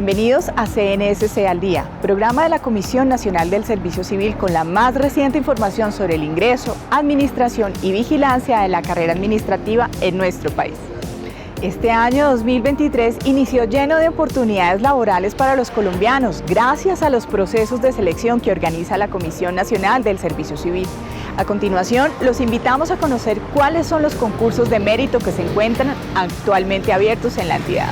Bienvenidos a CNSC al Día, programa de la Comisión Nacional del Servicio Civil con la más reciente información sobre el ingreso, administración y vigilancia de la carrera administrativa en nuestro país. Este año 2023 inició lleno de oportunidades laborales para los colombianos, gracias a los procesos de selección que organiza la Comisión Nacional del Servicio Civil. A continuación, los invitamos a conocer cuáles son los concursos de mérito que se encuentran actualmente abiertos en la entidad.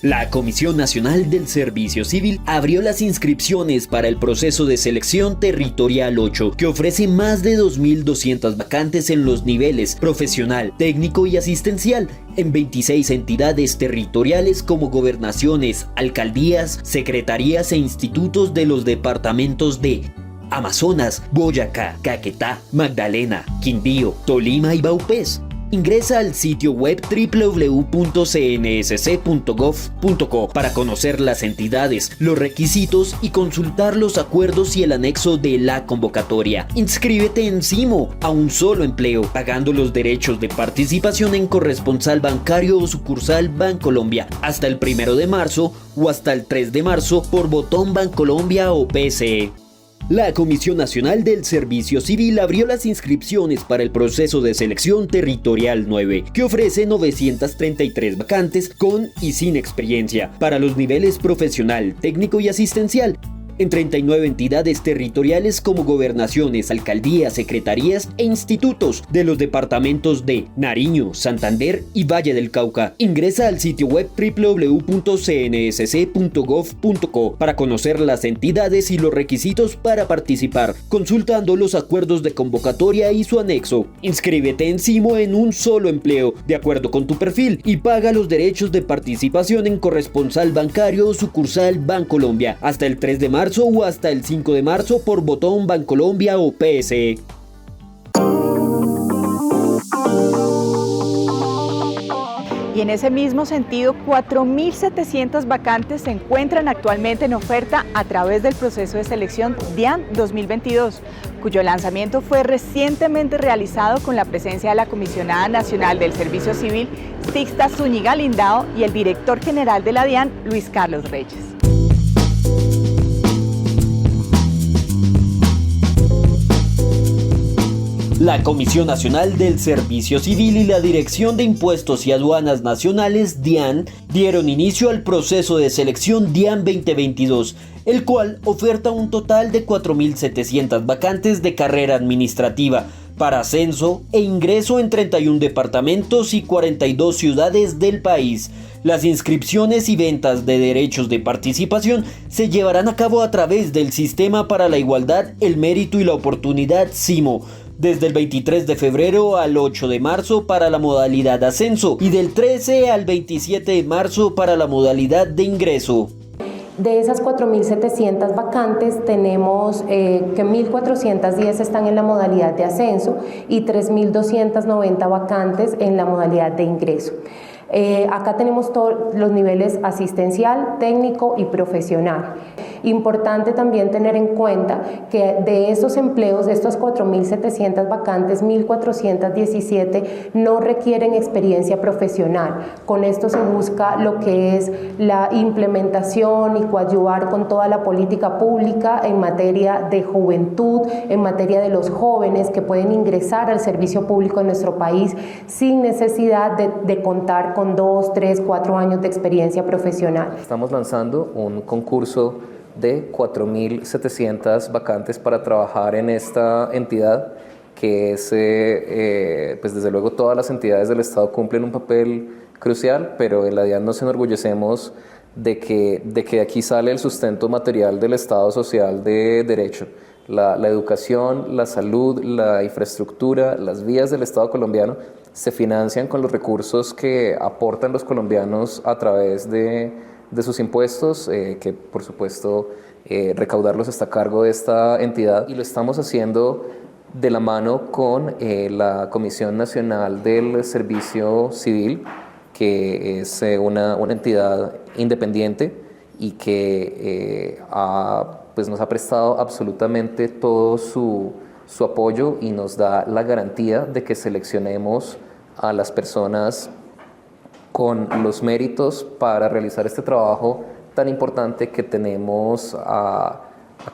La Comisión Nacional del Servicio Civil abrió las inscripciones para el proceso de selección territorial 8, que ofrece más de 2.200 vacantes en los niveles profesional, técnico y asistencial, en 26 entidades territoriales como gobernaciones, alcaldías, secretarías e institutos de los departamentos de Amazonas, Boyacá, Caquetá, Magdalena, Quindío, Tolima y Vaupés. Ingresa al sitio web www.cnsc.gov.co para conocer las entidades, los requisitos y consultar los acuerdos y el anexo de la convocatoria. Inscríbete en CIMO a un solo empleo, pagando los derechos de participación en corresponsal bancario o sucursal Bancolombia hasta el 1 de marzo o hasta el 3 de marzo por botón Bancolombia o PSE. La Comisión Nacional del Servicio Civil abrió las inscripciones para el proceso de selección territorial 9, que ofrece 933 vacantes con y sin experiencia para los niveles profesional, técnico y asistencial, en 39 entidades territoriales como gobernaciones, alcaldías, secretarías e institutos de los departamentos de Nariño, Santander y Valle del Cauca. Ingresa al sitio web www.cnsc.gov.co para conocer las entidades y los requisitos para participar, consultando los acuerdos de convocatoria y su anexo. Inscríbete en CIMO en un solo empleo, de acuerdo con tu perfil, y paga los derechos de participación en corresponsal bancario o sucursal Bancolombia hasta el 3 de marzo o hasta el 5 de marzo por botón Bancolombia o PSE. Y en ese mismo sentido, 4.700 vacantes se encuentran actualmente en oferta a través del proceso de selección DIAN 2022, cuyo lanzamiento fue recientemente realizado con la presencia de la Comisionada Nacional del Servicio Civil, Sixta Zúñiga Lindao, y el director general de la DIAN, Luis Carlos Reyes. La Comisión Nacional del Servicio Civil y la Dirección de Impuestos y Aduanas Nacionales, DIAN, dieron inicio al proceso de selección DIAN 2022, el cual oferta un total de 4.700 vacantes de carrera administrativa para ascenso e ingreso en 31 departamentos y 42 ciudades del país. Las inscripciones y ventas de derechos de participación se llevarán a cabo a través del Sistema para la Igualdad, el Mérito y la Oportunidad CIMO, desde el 23 de febrero al 8 de marzo para la modalidad ascenso y del 13 al 27 de marzo para la modalidad de ingreso. De esas 4.700 vacantes tenemos que 1.410 están en la modalidad de ascenso y 3.290 vacantes en la modalidad de ingreso. Acá tenemos todos los niveles asistencial, técnico y profesional. Importante también tener en cuenta que de estos empleos, de estos 4.700 vacantes, 1.417 no requieren experiencia profesional. Con esto se busca lo que es la implementación y coadyuvar con toda la política pública en materia de juventud, en materia de los jóvenes que pueden ingresar al servicio público en nuestro país sin necesidad de contar con 2, 3, 4 años de experiencia profesional. Estamos lanzando un concurso de 4.700 vacantes para trabajar en esta entidad, que es, pues desde luego todas las entidades del Estado cumplen un papel crucial, pero en la DIAN nos enorgullecemos de que aquí sale el sustento material del Estado social de derecho. La educación, la salud, la infraestructura, las vías del Estado colombiano se financian con los recursos que aportan los colombianos a través de sus impuestos, que por supuesto recaudarlos está a cargo de esta entidad, y lo estamos haciendo de la mano con la Comisión Nacional del Servicio Civil, que es una entidad independiente y que pues nos ha prestado absolutamente todo su su apoyo y nos da la garantía de que seleccionemos a las personas con los méritos para realizar este trabajo tan importante que tenemos a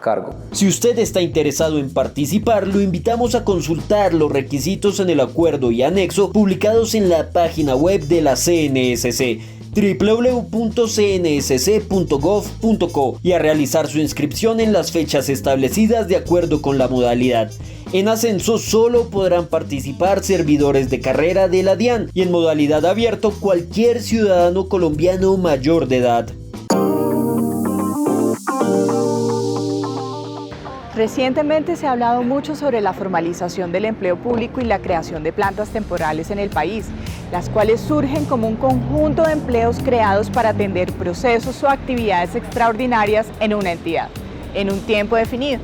cargo. Si usted está interesado en participar, lo invitamos a consultar los requisitos en el acuerdo y anexo publicados en la página web de la CNSC, www.cnsc.gov.co, y a realizar su inscripción en las fechas establecidas de acuerdo con la modalidad. En ascenso solo podrán participar servidores de carrera de la DIAN y en modalidad abierto cualquier ciudadano colombiano mayor de edad. Recientemente se ha hablado mucho sobre la formalización del empleo público y la creación de plantas temporales en el país, las cuales surgen como un conjunto de empleos creados para atender procesos o actividades extraordinarias en una entidad, en un tiempo definido.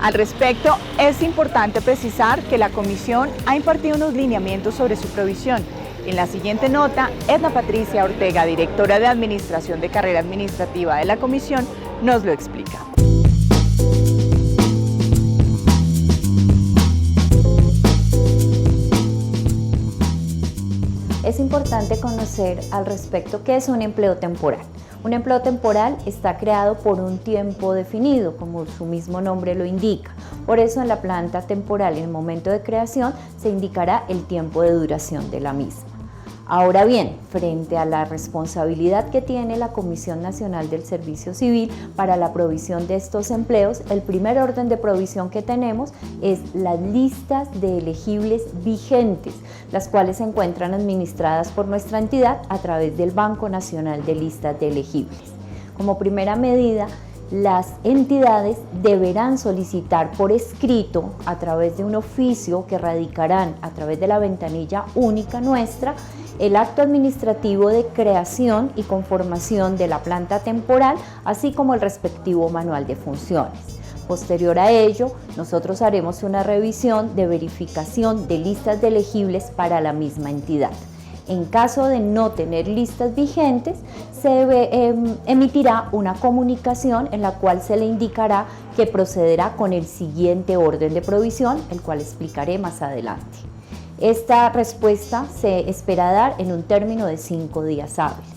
Al respecto, es importante precisar que la Comisión ha impartido unos lineamientos sobre su provisión. En la siguiente nota, Edna Patricia Ortega, directora de Administración de Carrera Administrativa de la Comisión, nos lo explica. Es importante conocer al respecto qué es un empleo temporal. Un empleo temporal está creado por un tiempo definido, como su mismo nombre lo indica. Por eso en la planta temporal, en el momento de creación, se indicará el tiempo de duración de la misma. Ahora bien, frente a la responsabilidad que tiene la Comisión Nacional del Servicio Civil para la provisión de estos empleos, el primer orden de provisión que tenemos es las listas de elegibles vigentes, las cuales se encuentran administradas por nuestra entidad a través del Banco Nacional de Listas de Elegibles. Como primera medida, las entidades deberán solicitar por escrito, a través de un oficio que radicarán a través de la ventanilla única nuestra, el acto administrativo de creación y conformación de la planta temporal, así como el respectivo manual de funciones. Posterior a ello, nosotros haremos una revisión de verificación de listas de elegibles para la misma entidad. En caso de no tener listas vigentes, se emitirá una comunicación en la cual se le indicará que procederá con el siguiente orden de provisión, el cual explicaré más adelante. Esta respuesta se espera dar en un término de 5 días hábiles.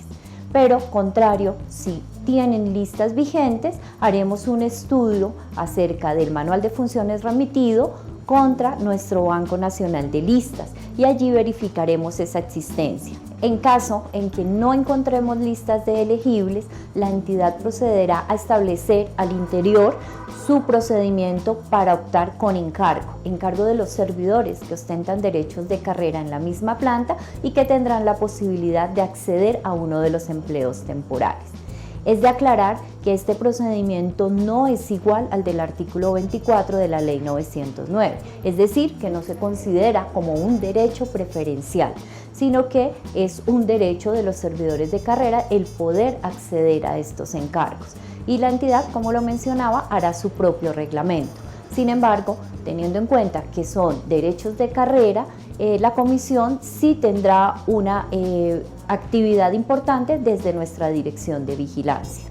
Pero, contrario, si tienen listas vigentes, haremos un estudio acerca del manual de funciones remitido contra nuestro Banco Nacional de Listas y allí verificaremos esa existencia. En caso en que no encontremos listas de elegibles, la entidad procederá a establecer al interior su procedimiento para optar con encargo de los servidores que ostentan derechos de carrera en la misma planta y que tendrán la posibilidad de acceder a uno de los empleos temporales. Es de aclarar que este procedimiento no es igual al del artículo 24 de la Ley 909, es decir, que no se considera como un derecho preferencial, sino que es un derecho de los servidores de carrera el poder acceder a estos encargos. Y la entidad, como lo mencionaba, hará su propio reglamento. Sin embargo, teniendo en cuenta que son derechos de carrera, la comisión sí tendrá una actividad importante desde nuestra dirección de vigilancia.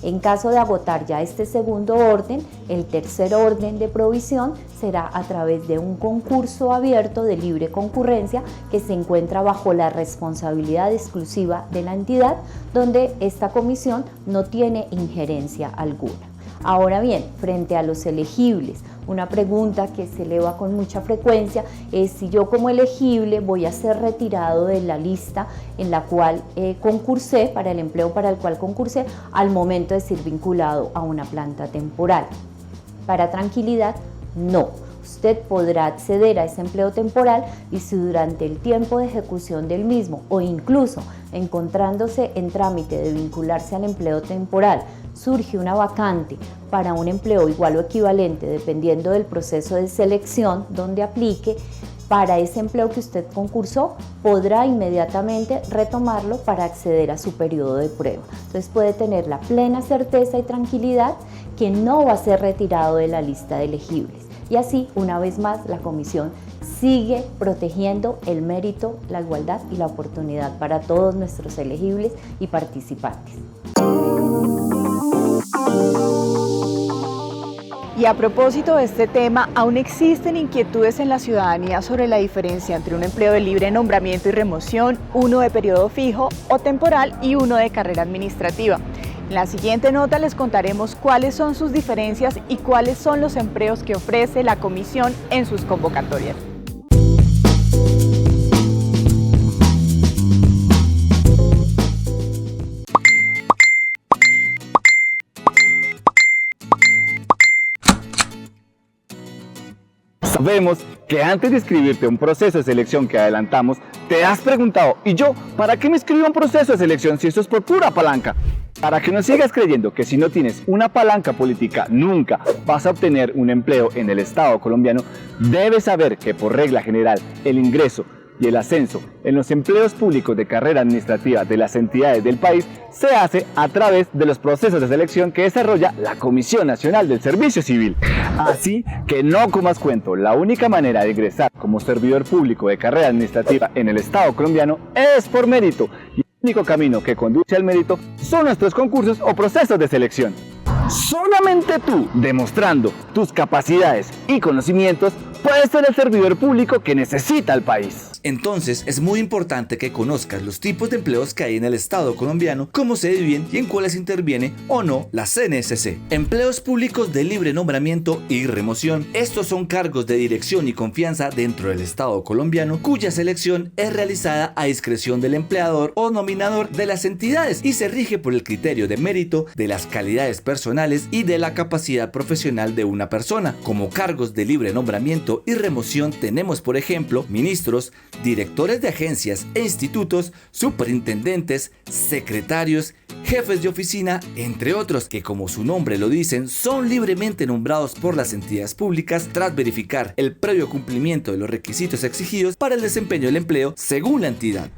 En caso de agotar ya este segundo orden, el tercer orden de provisión será a través de un concurso abierto de libre concurrencia que se encuentra bajo la responsabilidad exclusiva de la entidad, donde esta comisión no tiene injerencia alguna. Ahora bien, frente a los elegibles, una pregunta que se eleva con mucha frecuencia es si yo como elegible voy a ser retirado de la lista en la cual concursé, para el empleo para el cual concursé, al momento de ser vinculado a una planta temporal. Para tranquilidad, no. Usted podrá acceder a ese empleo temporal y si durante el tiempo de ejecución del mismo o incluso encontrándose en trámite de vincularse al empleo temporal surge una vacante para un empleo igual o equivalente dependiendo del proceso de selección donde aplique, para ese empleo que usted concursó, podrá inmediatamente retomarlo para acceder a su periodo de prueba. Entonces puede tener la plena certeza y tranquilidad que no va a ser retirado de la lista de elegibles. Y así, una vez más, la comisión sigue protegiendo el mérito, la igualdad y la oportunidad para todos nuestros elegibles y participantes. Y a propósito de este tema, aún existen inquietudes en la ciudadanía sobre la diferencia entre un empleo de libre nombramiento y remoción, uno de periodo fijo o temporal y uno de carrera administrativa. En la siguiente nota les contaremos cuáles son sus diferencias y cuáles son los empleos que ofrece la comisión en sus convocatorias. Sabemos que antes de inscribirte a un proceso de selección que adelantamos, te has preguntado, ¿y yo para qué me inscribo a un proceso de selección si esto es por pura palanca? Para que no sigas creyendo que si no tienes una palanca política nunca vas a obtener un empleo en el Estado colombiano, debes saber que por regla general el ingreso y el ascenso en los empleos públicos de carrera administrativa de las entidades del país se hace a través de los procesos de selección que desarrolla la Comisión Nacional del Servicio Civil. Así que no comas cuento, la única manera de ingresar como servidor público de carrera administrativa en el Estado colombiano es por mérito. Y el único camino que conduce al mérito son nuestros concursos o procesos de selección. Solamente tú, demostrando tus capacidades y conocimientos, puedes ser el servidor público que necesita el país. Entonces es muy importante que conozcas los tipos de empleos que hay en el Estado colombiano, cómo se dividen y en cuáles interviene o no la CNSC. Empleos públicos de libre nombramiento y remoción. Estos son cargos de dirección y confianza dentro del Estado colombiano, cuya selección es realizada a discreción del empleador o nominador de las entidades y se rige por el criterio de mérito, de las calidades personales y de la capacidad profesional de una persona. Como cargos de libre nombramiento y remoción tenemos, por ejemplo, ministros, directores de agencias e institutos, superintendentes, secretarios, jefes de oficina, entre otros, que como su nombre lo dicen, son libremente nombrados por las entidades públicas tras verificar el previo cumplimiento de los requisitos exigidos para el desempeño del empleo según la entidad.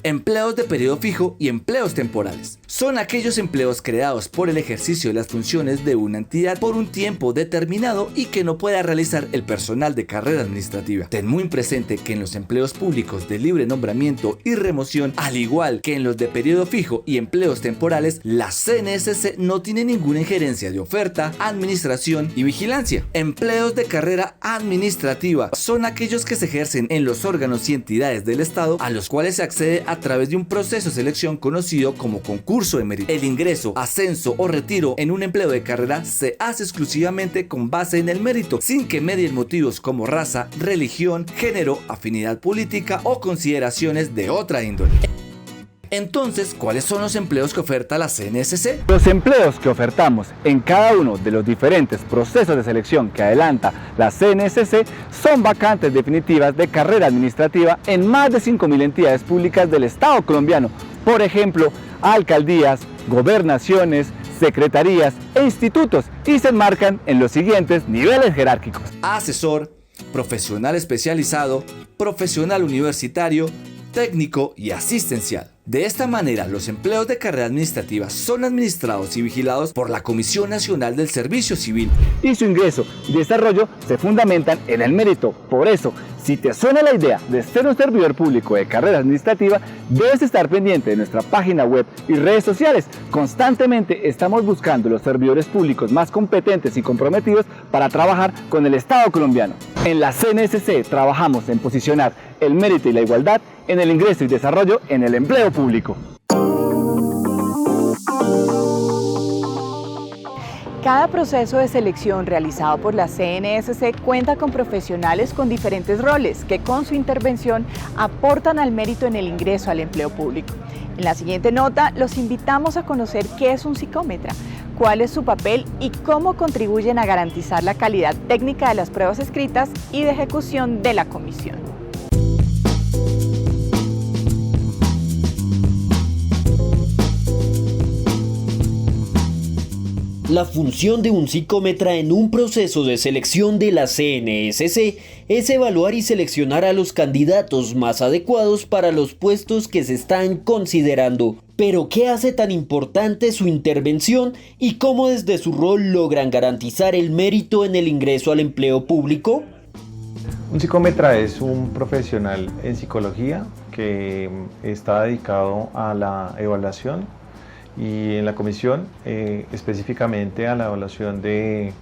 Empleos de periodo fijo y empleos temporales. Son aquellos empleos creados por el ejercicio de las funciones de una entidad por un tiempo determinado y que no pueda realizar el personal de carrera administrativa. Ten muy presente que en los empleos públicos de libre nombramiento y remoción, al igual que en los de periodo fijo y empleos temporales, la CNSC no tiene ninguna injerencia de oferta, administración y vigilancia. Empleos de carrera administrativa son aquellos que se ejercen en los órganos y entidades del Estado a los cuales se accede a través de un proceso de selección conocido como concurso de mérito. El ingreso, ascenso o retiro en un empleo de carrera se hace exclusivamente con base en el mérito, sin que medien motivos como raza, religión, género, afinidad política o consideraciones de otra índole. Entonces, ¿cuáles son los empleos que oferta la CNSC? Los empleos que ofertamos en cada uno de los diferentes procesos de selección que adelanta la CNSC son vacantes definitivas de carrera administrativa en más de 5.000 entidades públicas del Estado colombiano. Por ejemplo, alcaldías, gobernaciones, secretarías e institutos, y se enmarcan en los siguientes niveles jerárquicos: asesor, profesional especializado, profesional universitario, técnico y asistencial. De esta manera, los empleos de carrera administrativa son administrados y vigilados por la Comisión Nacional del Servicio Civil. Y su ingreso y desarrollo se fundamentan en el mérito. Por eso, si te suena la idea de ser un servidor público de carrera administrativa, debes estar pendiente de nuestra página web y redes sociales. Constantemente estamos buscando los servidores públicos más competentes y comprometidos para trabajar con el Estado colombiano. En la CNSC trabajamos en posicionar el mérito y la igualdad en el ingreso y desarrollo en el empleo público. Cada proceso de selección realizado por la CNSC cuenta con profesionales con diferentes roles que con su intervención aportan al mérito en el ingreso al empleo público. En la siguiente nota los invitamos a conocer qué es un psicómetra, cuál es su papel y cómo contribuyen a garantizar la calidad técnica de las pruebas escritas y de ejecución de la comisión. La función de un psicómetra en un proceso de selección de la CNSC es evaluar y seleccionar a los candidatos más adecuados para los puestos que se están considerando. Pero, ¿qué hace tan importante su intervención y cómo desde su rol logran garantizar el mérito en el ingreso al empleo público? Un psicómetra es un profesional en psicología que está dedicado a la evaluación y en la comisión específicamente a la evaluación de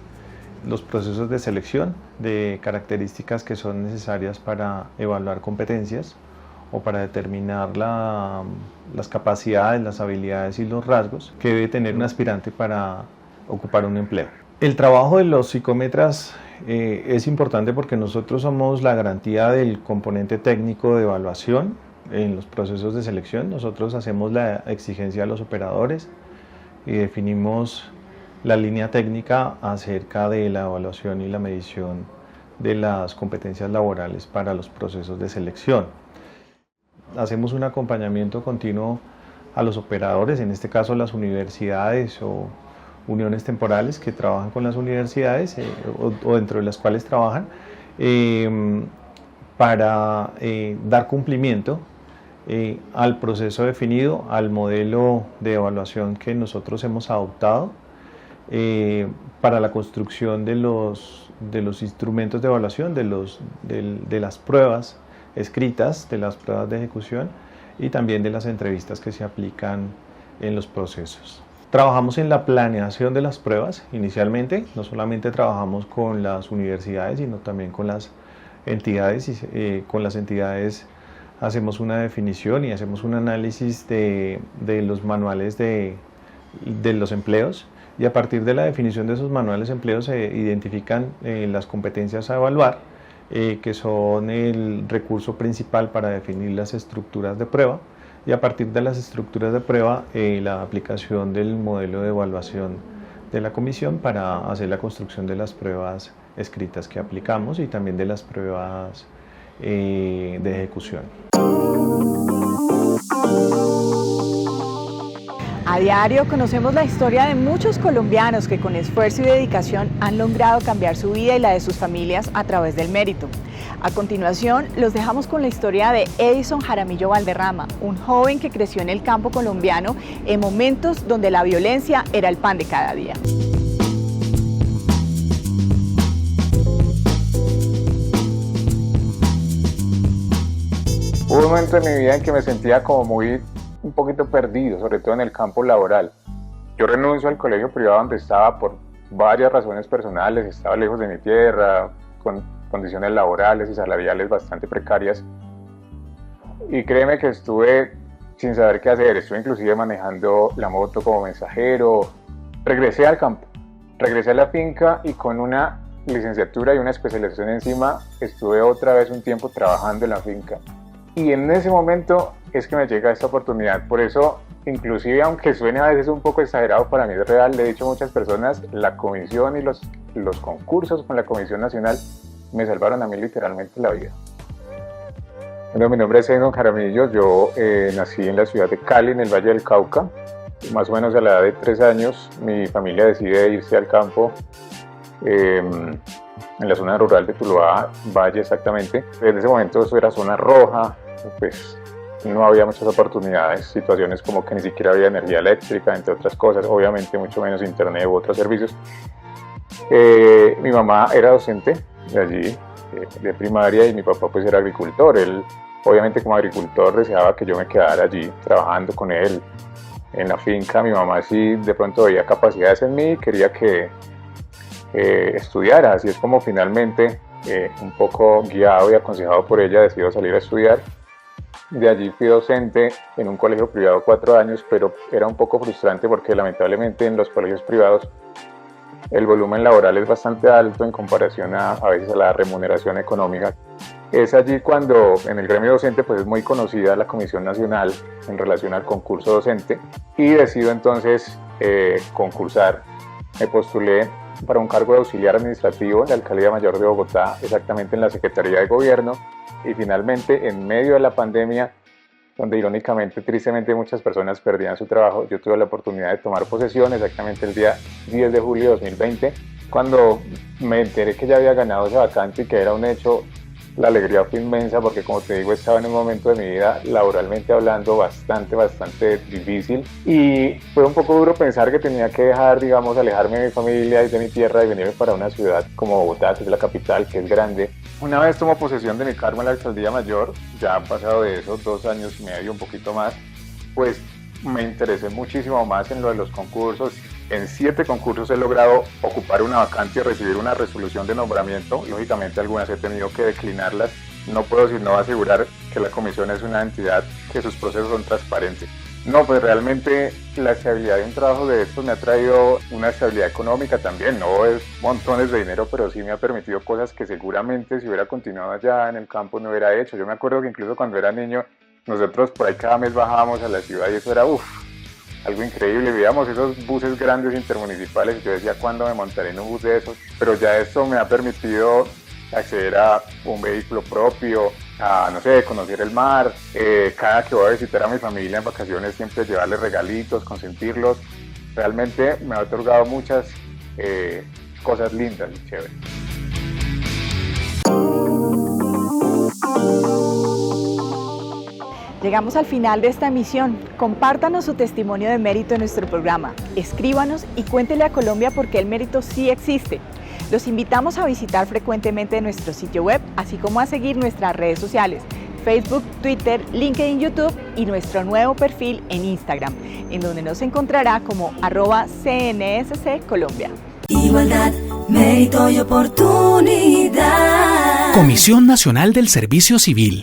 los procesos de selección de características que son necesarias para evaluar competencias o para determinar las capacidades, las habilidades y los rasgos que debe tener un aspirante para ocupar un empleo. El trabajo de los psicómetras es importante porque nosotros somos la garantía del componente técnico de evaluación en los procesos de selección. Nosotros hacemos la exigencia a los operadores y definimos la línea técnica acerca de la evaluación y la medición de las competencias laborales para los procesos de selección. Hacemos un acompañamiento continuo a los operadores, en este caso las universidades o uniones temporales que trabajan con las universidades o dentro de las cuales trabajan, para dar cumplimiento al proceso definido, al modelo de evaluación que nosotros hemos adoptado para la construcción de los instrumentos de evaluación, de las pruebas escritas, de las pruebas de ejecución y también de las entrevistas que se aplican en los procesos. Trabajamos en la planeación de las pruebas inicialmente, no solamente trabajamos con las universidades, sino también con las entidades, y con las entidades hacemos una definición y hacemos un análisis de los manuales de los empleos, y a partir de la definición de esos manuales de empleo se identifican las competencias a evaluar, que son el recurso principal para definir las estructuras de prueba, y a partir de las estructuras de prueba la aplicación del modelo de evaluación de la comisión para hacer la construcción de las pruebas escritas que aplicamos y también de las pruebas de ejecución. A diario conocemos la historia de muchos colombianos que con esfuerzo y dedicación han logrado cambiar su vida y la de sus familias a través del mérito. A continuación, los dejamos con la historia de Edison Jaramillo Valderrama, un joven que creció en el campo colombiano en momentos donde la violencia era el pan de cada día. Hubo un momento en mi vida en que me sentía como un poquito perdido, sobre todo en el campo laboral. Yo renuncio al colegio privado donde estaba por varias razones personales, estaba lejos de mi tierra, con condiciones laborales y salariales bastante precarias, y créeme que estuve sin saber qué hacer. Estuve inclusive manejando la moto como mensajero. Regresé al campo, regresé a la finca y con una licenciatura y una especialización encima estuve otra vez un tiempo trabajando en la finca, y en ese momento es que me llega esta oportunidad. Por eso, inclusive aunque suene a veces un poco exagerado, para mí es real. Le he dicho a muchas personas, la comisión y los concursos con la Comisión Nacional me salvaron a mí literalmente la vida. Bueno, mi nombre es Edison Jaramillo. Yo nací en la ciudad de Cali, en el Valle del Cauca. Más o menos a la edad de 3 años, mi familia decide irse al campo, en la zona rural de Tuluá, Valle exactamente. Desde ese momento eso era zona roja, pues no había muchas oportunidades, situaciones como que ni siquiera había energía eléctrica, entre otras cosas, obviamente mucho menos internet u otros servicios. Mi mamá era docente de allí, de primaria, y mi papá pues era agricultor. Él obviamente como agricultor deseaba que yo me quedara allí trabajando con él en la finca. Mi mamá sí de pronto veía capacidades en mí y quería que estudiara. Así es como finalmente, un poco guiado y aconsejado por ella, decidió salir a estudiar. De allí fui docente en un colegio privado 4 años, pero era un poco frustrante porque lamentablemente en los colegios privados el volumen laboral es bastante alto en comparación a veces a la remuneración económica. Es allí cuando en el gremio docente pues es muy conocida la Comisión Nacional en relación al concurso docente, y decido entonces concursar. Me postulé para un cargo de auxiliar administrativo en la Alcaldía Mayor de Bogotá, exactamente en la Secretaría de Gobierno, y finalmente en medio de la pandemia, donde irónicamente, tristemente muchas personas perdían su trabajo, yo tuve la oportunidad de tomar posesión exactamente el día 10 de julio de 2020, cuando me enteré que ya había ganado esa vacante y que era un hecho. La alegría fue inmensa porque, como te digo, estaba en un momento de mi vida, laboralmente hablando, bastante difícil, y fue un poco duro pensar que tenía que dejar, digamos, alejarme de mi familia y de mi tierra y venirme para una ciudad como Bogotá, que es la capital, que es grande. Una vez tomo posesión de mi cargo en la Alcaldía Mayor, ya han pasado de eso 2 años y medio, un poquito más, pues me interesé muchísimo más en lo de los concursos. En 7 concursos he logrado ocupar una vacante y recibir una resolución de nombramiento. Lógicamente algunas he tenido que declinarlas. No puedo sino asegurar que la comisión es una entidad que sus procesos son transparentes. No, pues realmente la estabilidad de un trabajo de estos me ha traído una estabilidad económica también. No es montones de dinero, pero sí me ha permitido cosas que seguramente si hubiera continuado allá en el campo no hubiera hecho. Yo me acuerdo que incluso cuando era niño, nosotros por ahí cada mes bajábamos a la ciudad y eso era algo increíble. Veíamos esos buses grandes intermunicipales y yo decía, ¿cuándo me montaré en un bus de esos? Pero ya esto me ha permitido acceder a un vehículo propio, a, no sé, conocer el mar. Cada que voy a visitar a mi familia en vacaciones siempre llevarles regalitos, consentirlos. Realmente me ha otorgado muchas cosas lindas y chéveres. Llegamos al final de esta emisión. Compártanos su testimonio de mérito en nuestro programa. Escríbanos y cuéntele a Colombia por qué el mérito sí existe. Los invitamos a visitar frecuentemente nuestro sitio web, así como a seguir nuestras redes sociales, Facebook, Twitter, LinkedIn, YouTube y nuestro nuevo perfil en Instagram, en donde nos encontrará como @CNSC Colombia. Igualdad, mérito y oportunidad. Comisión Nacional del Servicio Civil.